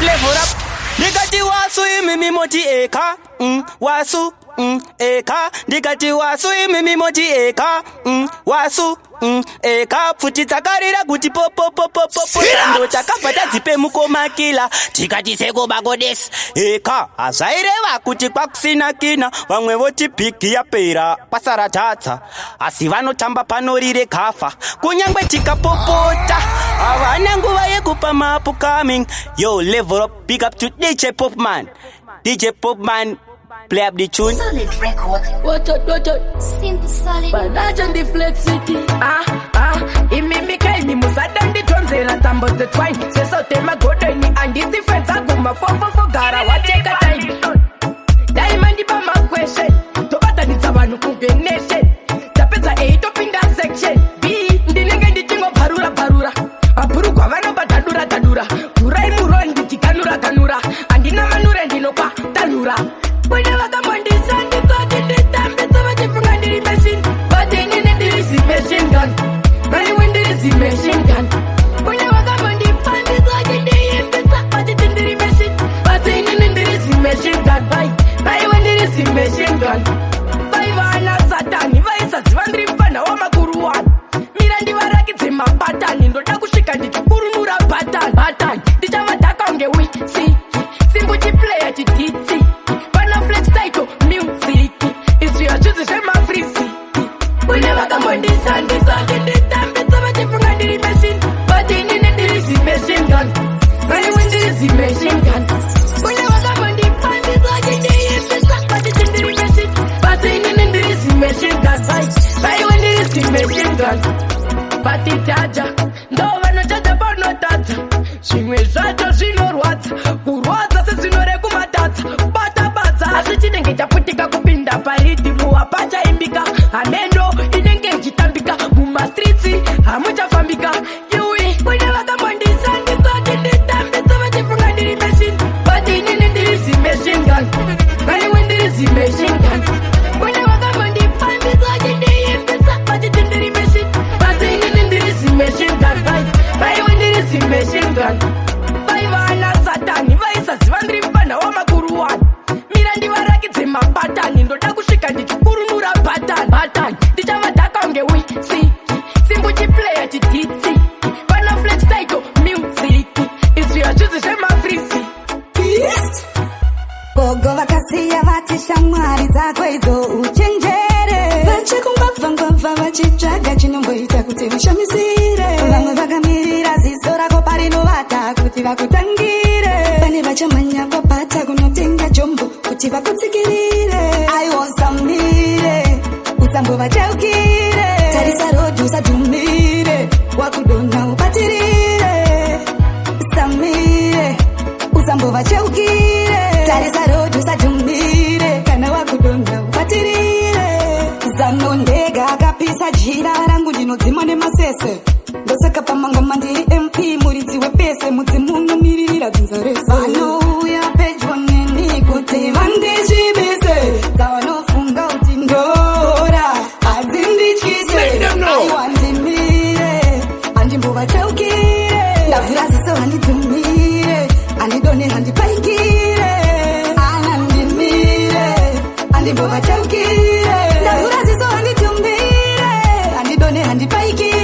Level up. Digati wasu mimi moti eka, wasu, eka. Digati wasu mimi moti eka, wasu, eka. Futi takarira kuti popo. Ndo chakapata zipe mukomakila. Tikati seko bagodes, eka. Asaireva kuti kwakusina kina. Vamwe voti piki ya pera, pasara tata. Asi vanotamba panorire kafa. Kunyangwe tikapopota. Avana nguva yekupa mapu coming. Yo, level up, big up to DJ Popman. DJ Popman, play up the tune. Solid record. What up? Simple solid. Banaja the flex city. Imimika musada ndi tonzela tambo the twine. Seso tema godeni and this defense aguma for gara wateka time. Diamond ba ma question. Tobata ni sabanu kugenation. Tapeza 8 up in that section. B ndinenge ndichingo parura. Apuru kwa vano batadura. Kurai muro ndi kanura. Andina manure ndino kwa talura. Whenever I come on this and the God in the time, it's so much from the machine. But then there is the machine gun. Right when there is the machine gun. Whenever I come on the fan, it's like in the end, it's up, but it's in the machine. But then there is the machine gun. Right when there is the machine gun. Bye, Vana Satani, Vaisa, Vandripana, Omakuruan. Mirandi Varakits in my pattern, in the Takushika, the Kurumura pattern. The Jamataka on the week, see. Simple play at the TT. Flex title, music. It's your choice, it's my free seat. We never come on this and this and this time. It's so much from the machine. But in there is the machine gun. Right when there is the machine gun. We never come on this and this and this. But it's in the machine. But in there is the machine gun. Right when there is the machine gun. But it's Jaja. No one knows about no tata. Shingwe Jaja, she know what. Kurwata says you know Rekumatata. Asichinenge chaputika kupinda pariti muwapacha imbika. Amendo inenge chitambika. Muma streetsi hamuchafambika. Yui whenever come on this and this and this time. It's so much from the machine. But in there is the machine gun. Right when there is the machine gun. Whenever come on this and this and this. But it's in the machine. But in there is the machine gun. Right when there is the machine gun. Bye Vana Satani. Vaisa Vandripana Omakuruan. Mirandi Varakits in my pattern. In the Takushika, the Kurumura pattern. The Jamataka on the week, see. Simple play at the TT. Bana flex title, music. It's your choice, it's my free seat. Yes! Gogo vakasia vatisha mwari dzako idzo uchenjere. Vachikumba vachitsvaga chinomboita kuti ushamisire. Vamwe vakamirira ziso rako parinovata kuti vakutangire. Pane vachamanya papata kunotenga jombo kuti vakutsikirire. Aiwosamire usambova chaukire. Tarisa rodi usadhumire wakudona upatirire. Samire usambova chaukire. Tarisa rodi usadhumire kana wakudona upatirire. Zanondega akapisa jira rangu ndinodzima nemasese. Ndoseka pamangoma ndiri MP muridzi wepese mudzimunomiririra dzinzarese. Vanouya pedyo neni kuti vandizvibise. Dzavanofunga kuti ndora hadzindityise. Aiwa ndimire handimbovachaukire. Ndavhura ziso handidhumire handidone handipaikire. Ana ndimire handimbovachaukire. Ndavhura ziso handidhumire handidone handipaikire.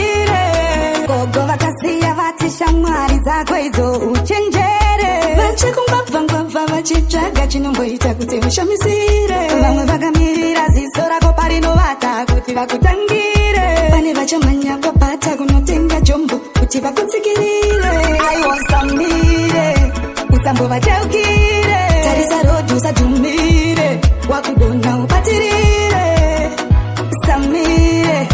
Gogo vakasiya vatisha mwari dzako idzo uchenjere. Vachikumba vachitsvaga chinomboita kuti ushamisire. Vamwe vakamirira ziso rako parinovata kuti vakutangire. Pane vachamanya papata kunotenga jombo kuti vakutsikirire. Aiwosamire usambova chaukire. Tarisa rodi usadhumire wakudona upatirire. Samire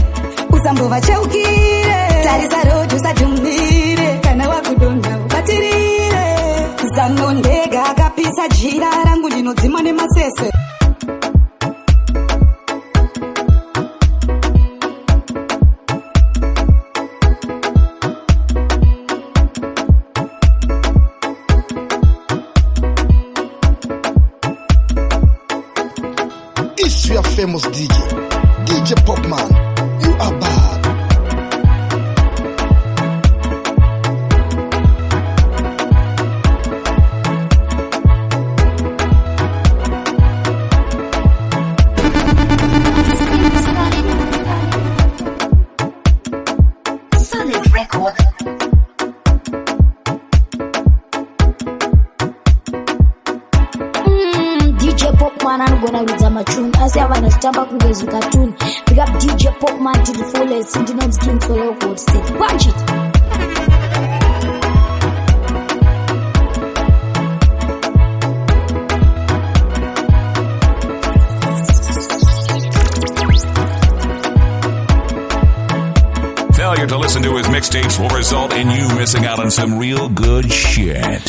usambova chaukire. Tarisa rodi usadhumire kana wakudona upatirire. Zanondega akapisa jira rangu ndinodzima nemasese. It's your famous DJ Popman. You Tamba kungezi cartoon. Pick up DJ Popman to the fullest. Sindinon's king for your gold stick. Punch it. Failure to listen to his mixtapes will result in you missing out on some real good shit.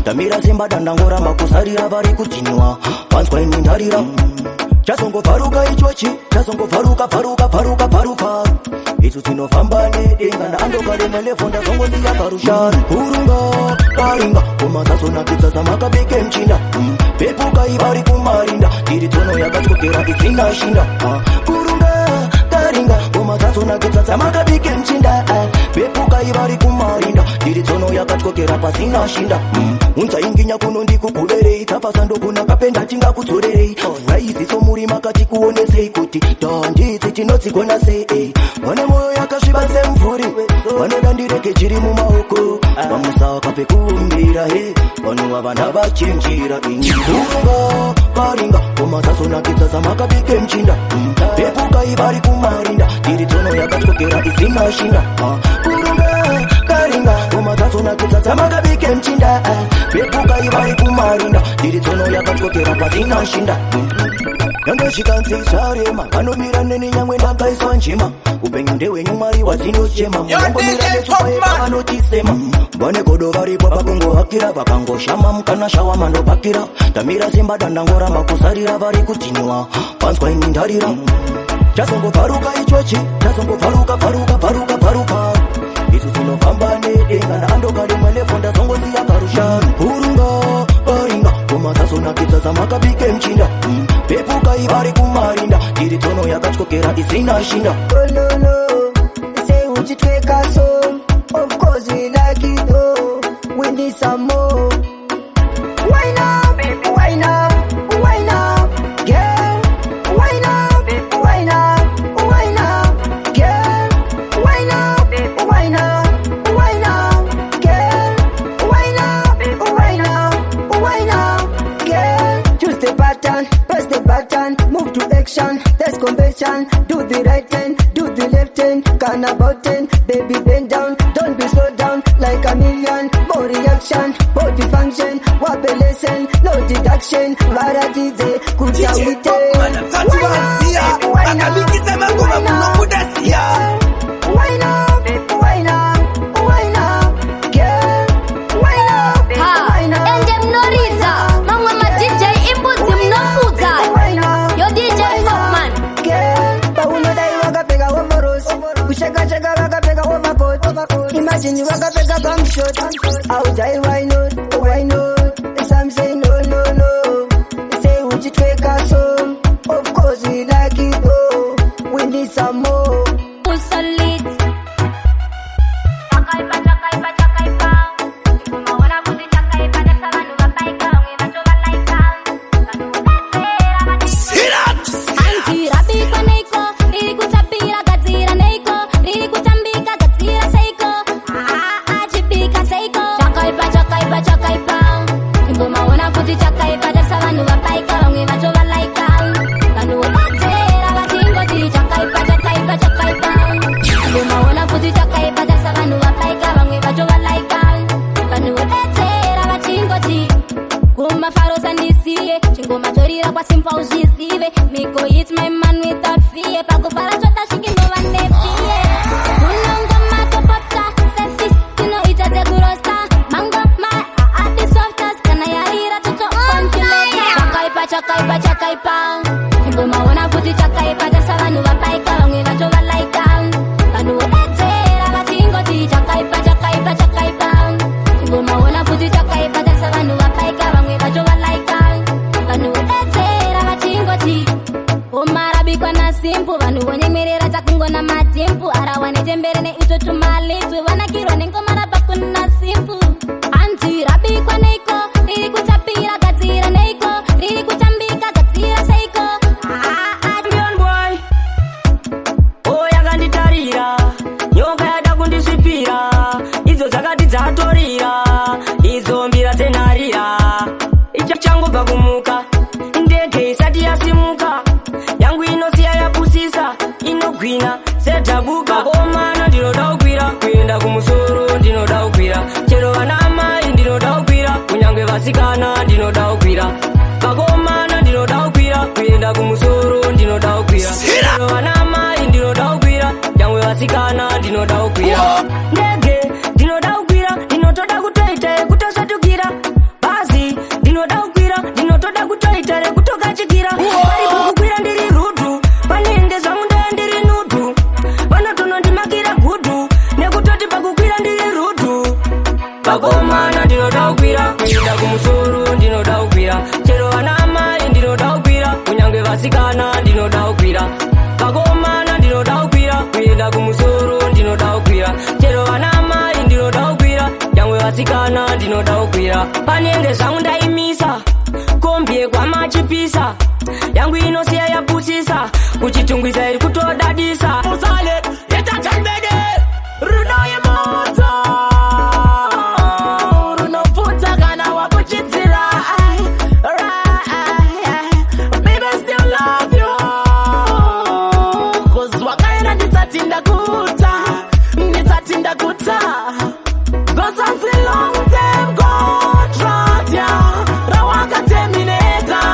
Tamira simba dandangora makusarira vari kutiniwa panswa inindarira chasongo paruka ichochi chasongo paruka itu tinofamba nedenga na ando kale malefonda songo siya parushari kurunga karinga kumasaso kitsa samakabeke mchinda pepuka ibari kumarinda tiri tono yakatokera isina shinda kurunga karinga kumasaso kitsa samakabeke mchinda pepuka ibari kumarinda tiri tono yakatokera pasina shinda unza inginya kuno ndikukulerei tapasando kuna kapenda tinga kudzorerei raiziso muri makati kuonesei kuti tanditi tinotsikona sei wana moyo yakasviba semvuri vanoda ndireke chiri mumaoko vamusaka pekuumbira he vanova vana vachenjira kurunga karinga komasasonakidza samakabike mchinda pepuka ivari kumarinda tiri tono yakatokera isina shinda kurunga karinga komasasonakidza samakabike mchinda pepuka ivari kumarinda tiri tono yakatokera pasina shinda Nanga shikansi sharema Kanomira nene nyangwe ndakaiswa njema Upenyu ndewenyu mwari watinochema Mwangomira nesupaye pakanotisema Bwane kodo varipo pakungo hakira Pakango shama mkana shawa mando pakira Tamira simba dandangora makusarira vari kutiniwa Panswa inindarira Chasongo paruka ichochi Chasongo paruka Itu tinofamba nedenga Na ando kari malefonda songo siya parusha Kurunga paringa komasasonakidza samakabike mchinda pepuka ivari kumarinda tiri tono yakatokera isina shinda say uchitweka so of course we like it oh we need some more why not baby why not girl why not baby why not girl why not baby why not girl why not baby why not girl choose the pattern press the button move to action there's convention do the right hand do the left hand can about 10 baby bend down don't be slow down like a million more reaction body function wape lesson no deduction variety day kutawite why not baby why not girl why not baby why not ende mnoriza mamwe ma DJ imbuzi mnofuza yo DJ Popman paunodai wakapeka womorosi kushekasheka wakapeka womapoti imagine wakapeka bumshot audai why not some say no say uchitweka so of course we like it oh we need some more solid Dinoda ukwira, dinotoda kutoitere, kutoka chikira. Bari kukukwira zvinenge zvaundaimisa kombi kwa machipisa yangu inosiya yapusisa kuchitungwiza iri kutodadisa usale yetatambege runoye moto runopfuta kana wakuchidzira baby I still love you cause wakaenda ndisatinda kuta cause I feel long time contract yeah rawaka terminator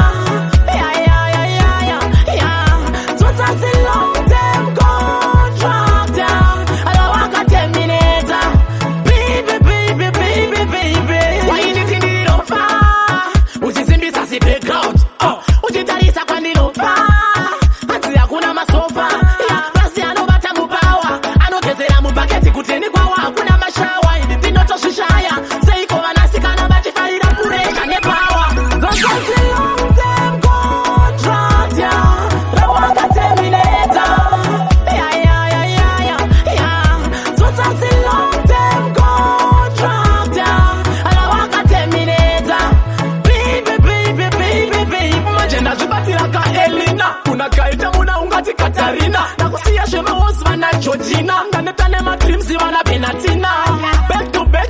yeah so I feel long time contract yeah rawaka terminator baby why anything you don't find usizimbisa si background ujitarisa kwa nilopa hati hakuna masofa yeah basi anobata mubawa anogezera mubaketi kuteni kwa wakuna mashawa shishaya seiko wanasikana bachifarira kuresha nepawa those are the long term contract yeah rawaka terminator yeah those are the long term contract yeah rawaka terminator baby majenda zubatira ka Elina unakaita muna ungati Katarina nakusia shema Osman na Georgina ndanetane ma dreams wana Benatina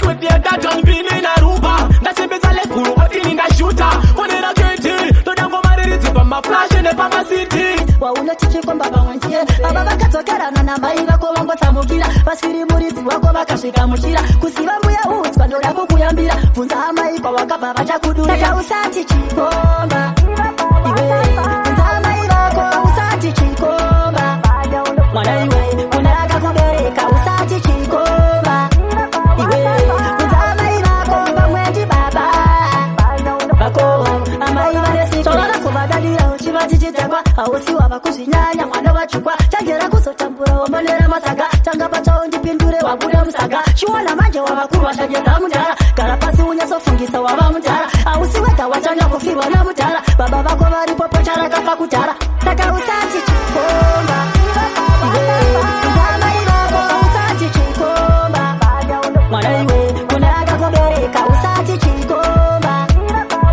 with the dad on being in a ruba. That's a bit of cool, but in a shooter. When in a kitty, don't go marry it, but my flash in the Pama City. Wauna chichi kwa baba wantie baba bakatokera na maiva ko wango samukira basiri murizi wako bakashika mushira kusiba muya utwa ndora ko kuyambira funza amai kwa wakaba bacha kudura taka usati chikomba iwe funza amai wako usati chikomba mwana iwe kunaka kubereka usati chikomba iwe funza amai wako bamwendi baba bako amai vanesi tolana kubadalira uchivachichitakwa ausiwa vakuzinyanya mwana wachukwa tangera kuzotambura wamonera masaga tanga pachao ndipindure wabuda musaga chiwana manje wavakuru vachajeza mudhara gara pasi unyasofungisa wava mudhara ausiweka wachanya kufirwa namudhara baba vako varipo pochara kafa kudhara saka usati chikomba uzamai vako usati chikomba mwana iwe kunaka kubereka usati chikomba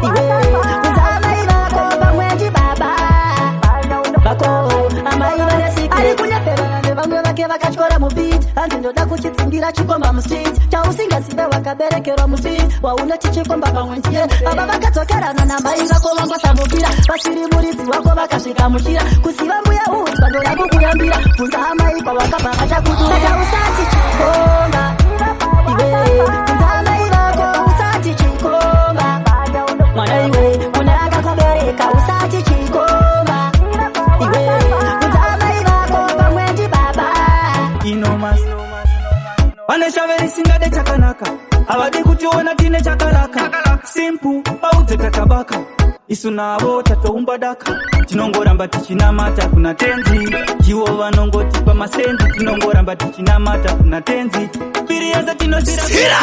iwe uzamai vako pamwendi baba bako amai vanesika ari kunyepera nevamwe vake vakachikora mubit hanzi ndoda kuchitsingira chikomba mustreet chausingazive wakaberekerwa mustreet waunoti chikomba pamwendiye ava vakadzokerana namai vako vangosamukira vasiri muridzi wako vakasvika muchira kuziva mbuya utswa ndoda kukuyambira bvunza amai kwavakabva vachakuduraka usati chikomba iwe bvunza amai vako usati chikomba mwana iwe kunaka kubereka usati chikomba iwe uzamai vako pamwendi baba inomas vaneshaverisinga chakanaka havadi kutiona tine chakaraka simpu paudze takabaka isu navo tatoumbadaka tinongoramba tichinamata kuna tenzi jiwo vanongotipa masenzi tinongoramba tichinamata kuna tenzi piri yese tinosira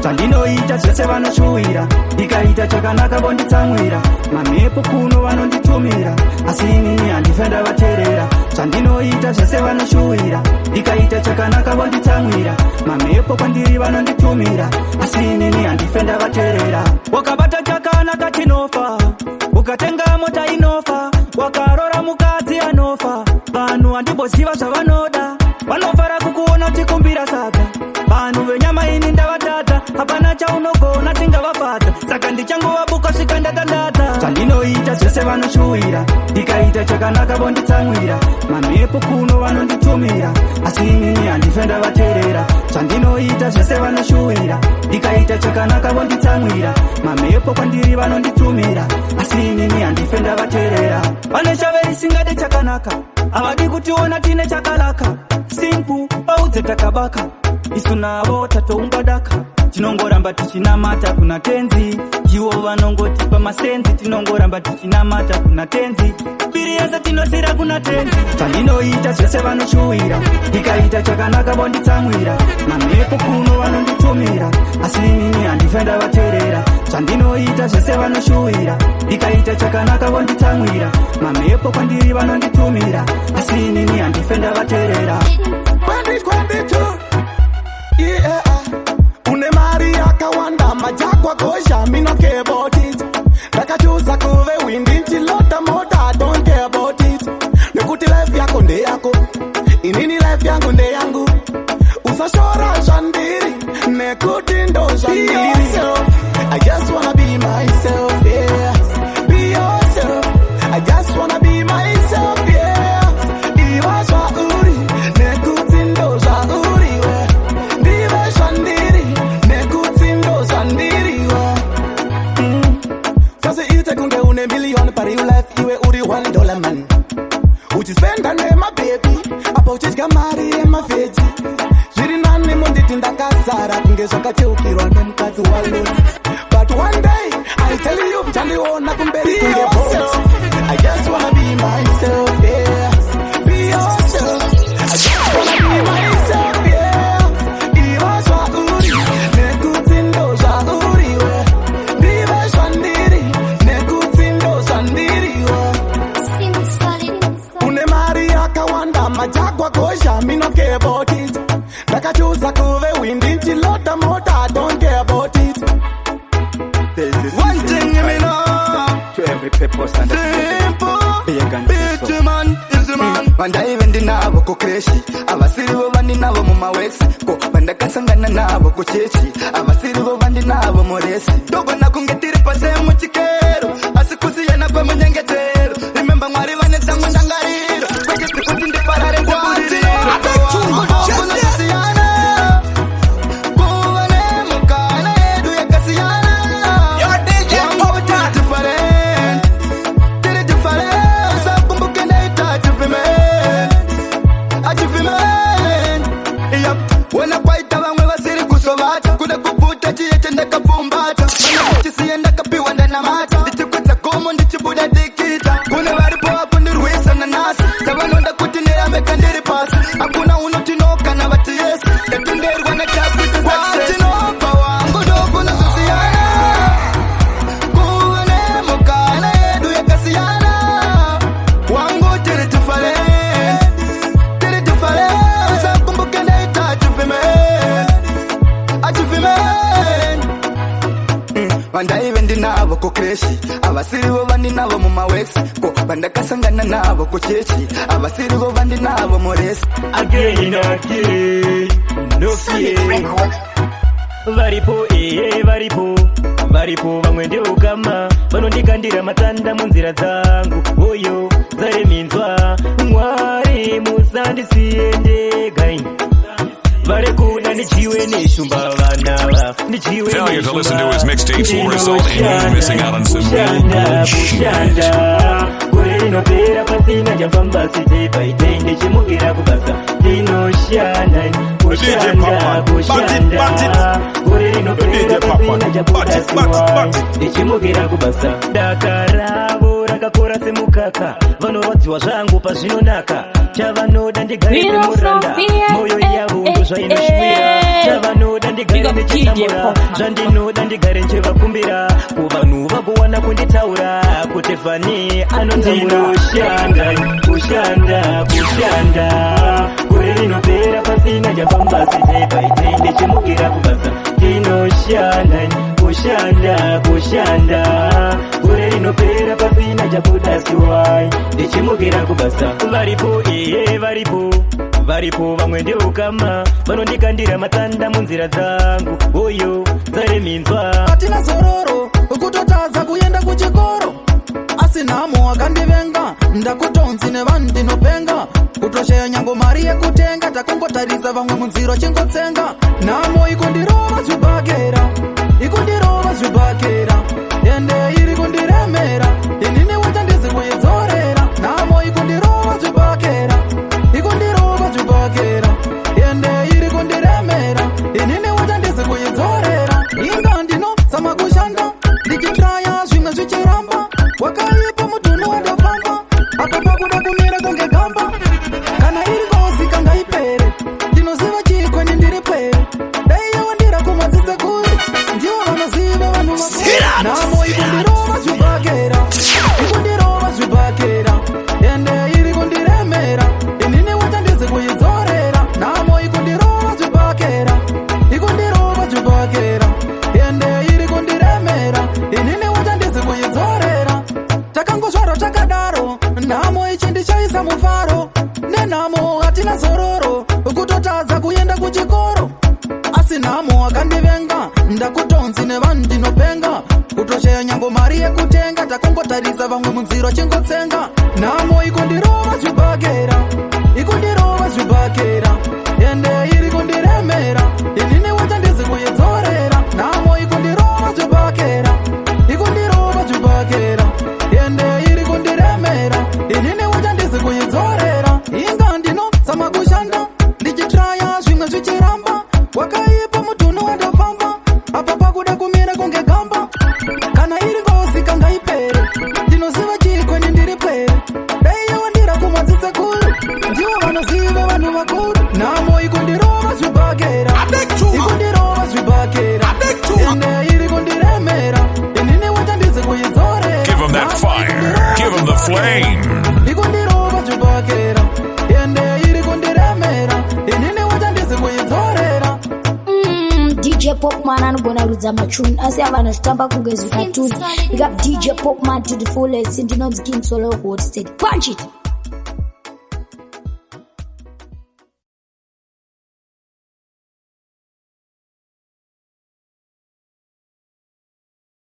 zvandinoita zvese vanoshuwira ndikaita chakanaka vonditsamwira mamhepo kuno vanonditumira asi inini handifenda vateerera zvandinoita zvese vanoshuwira ndikaita chakanaka vonditsamwira mamhepo kwandiri vanonditumira asi inini handifenda vateerera wakabata chakanaka tinofa ukatenga mota inofa wakarora mukadzi anofa vanhu handimboziva zvavanoda vanofara kukuona tikumbira sadza vanhu venyama ini ndavatadza hapana chaunogona tingavafadza saka ndichangovabuka svika ndatandadza zvandinoita zvese vanoshuwira ndikaita chakanaka vonditsamwira mamhepo kuno vanonditumira asi inini handifenda vateerera zvandinoita zvese vanoshuwira ndikaita chakanaka vonditsamwira mamhepo kwandiri vanonditumira asi inini handifenda vateerera vaneshaverisinga chakanaka havadi kutiona tine chakalaka simpu paudze takabaka isu navo tatoumbadaka tinongoramba tichinamata kuna tenzi jiwo vanongotipa masenzi tinongoramba tichinamata kuna tenzi piri yese tinosira kuna tenzi zvandinoita zvese vanoshuwira ndikaita chakanaka vonditsamwira mamhepo kuno vanonditumira asi inini handifenda vateerera zvandinoita zvese vanoshuwira ndikaita chakanaka vonditsamwira mamhepo kwandiri vanonditumira asi inini handifenda vateerera yeah. Une mari yakawanda majakwa kosha, me not care about it. Ndakachusa kuve windi nchilota mota, don't care about it. Nekuti life yako nde yako, inini life yangu nde yangu. Usashora shandiri, nekuti ndo shandiri. I just wanna be myself, yeah. Be yourself, I just wanna be myself, yeah. Iwa shauri, nekuti ndo shauri, we. Dive shandiri, nekuti ndo shandiri, we. Sasa ite kunge une million pari you life, iwe uri $1 man. Uchi spend on my baby, apa uchi kamari ema feji. Jiri nani mundi tindakazara, kunge shakati ukirwa nemkazi waloni. But one day, I tell you, mtaliona kumberi kunge boss. I just wanna be myself, yeah. Be yourself. I just wanna be myself, yeah. Iwa shauri, nekuti ndo shauri, we. Dive shandiri, nekuti ndo shandiri, we. Une Maria kawanda, majakwa kosha, me not care about it. Ndakachusa kuve windi nchilota mota, don't care about it. One thing you know, to every purpose and simple, bitch man is the man. Wanda even dinabo ko kreshi, abasiri bo bandi nabo mu mawexi, ko banda kasangana nabo ko chechi, abasiri bo bandi nabo moresi. Dogo na kungetiri pase mu chikero, asikusi yana kwa munyengetero. Remember mwari bane tangu ndangariro, kweke sikuti ndi parare kwa buriro. Wanda even dinabo ko kreshi, abasiri bo bandi nabo mu mawexi, ko banda kasangana nabo ko chechi, abasiri bo bandi nabo moresi. Again, no fear. Varipo bamwe ndikama vanondikandira matanda munzira dzangu. Oyo zare minzwa Mwari musandisiye ndega. Failure to listen to his mixtapes will result in you missing out on some real good shit. Rakakora semukaka vanovadziwa zvangu pazvinonaka chavanoda ndigare nemuranda moyo yavo ndozvainoshuvira chavanoda ndigare nechisamura zvandinoda ndigare nchevakumbira kuvanhu vagowana kunditaura kuti fani anonzinoshanda kushanda gore rinopera pasina chafambasi taipaitei ndichimukira kubasa tinoshanda kushanda gore rinopera pasina chapudasiwai ndichimukira kubasa. Varipo vamwe ndeukama vanondikandira matanda munzira dzangu. Oyo zare minzwa atina zororo ukutotadza kuenda kuchikoro, asi nhamo akandivenga ndakutonzi nevandinopenga kutosheya nyango mari yekutenga takungotarisa vamwe munziro chingotsenga. Nhamo ikundirova zvibhakera ende iri kundiremera inini wacha ndizi kuidzorera. Nhamo ikundirova zvibhakera ende iri kundiremera inini wacha ndizi kuidzorera. Inga ndinozama kushanda ndichitraya zvimwe zvichiramba, wakaipa mutunhu wandafamba apa pakuda kumira kunge gamba. Kana iri ngozi kangaipere ndinoziva chikweni ndiri pere dai yawandira kumadzise kuri mufaro nenamo hatina zororo kutotadza kuenda kuchikoro asi nhamo akandivenga ndakutonzi nevanhu ndinopenga kutoshaya nyango mari yekutenga takungotarisa vamwe munziro chingotsenga nhamo ikundirova zvibhakera ende iri kundiremera inini wachandizi kuidzorera nhamo ikundirova zvibhakera ende iri kundiremera inini wachandizi kuidzorera inga ndinozama kushanda ndichitraya zvimwe zvichiramba wakaipa mutunhu wandafamba apa pakuda kumira kunge gamba kana iri ngozi kangaipere ndinoziva chikweni ndiri pwere dai yawandira kumadzisekuru ndivo vanoziva vanhu vakuru nhamo ikundirova zvibhakera ende iri kundiremera inini wachandizi kuidzorera Give him that fire. Give him the flame. ikundirova zvibhakera ende iri kundiremera inini wachandizi kuidzorera DJ Popman anogona rudza machuni asi avana zvitamba kunge zvikatuni. Big up DJ Popman to the fullest. Ndinonzi King Solo Gold State. Punch it.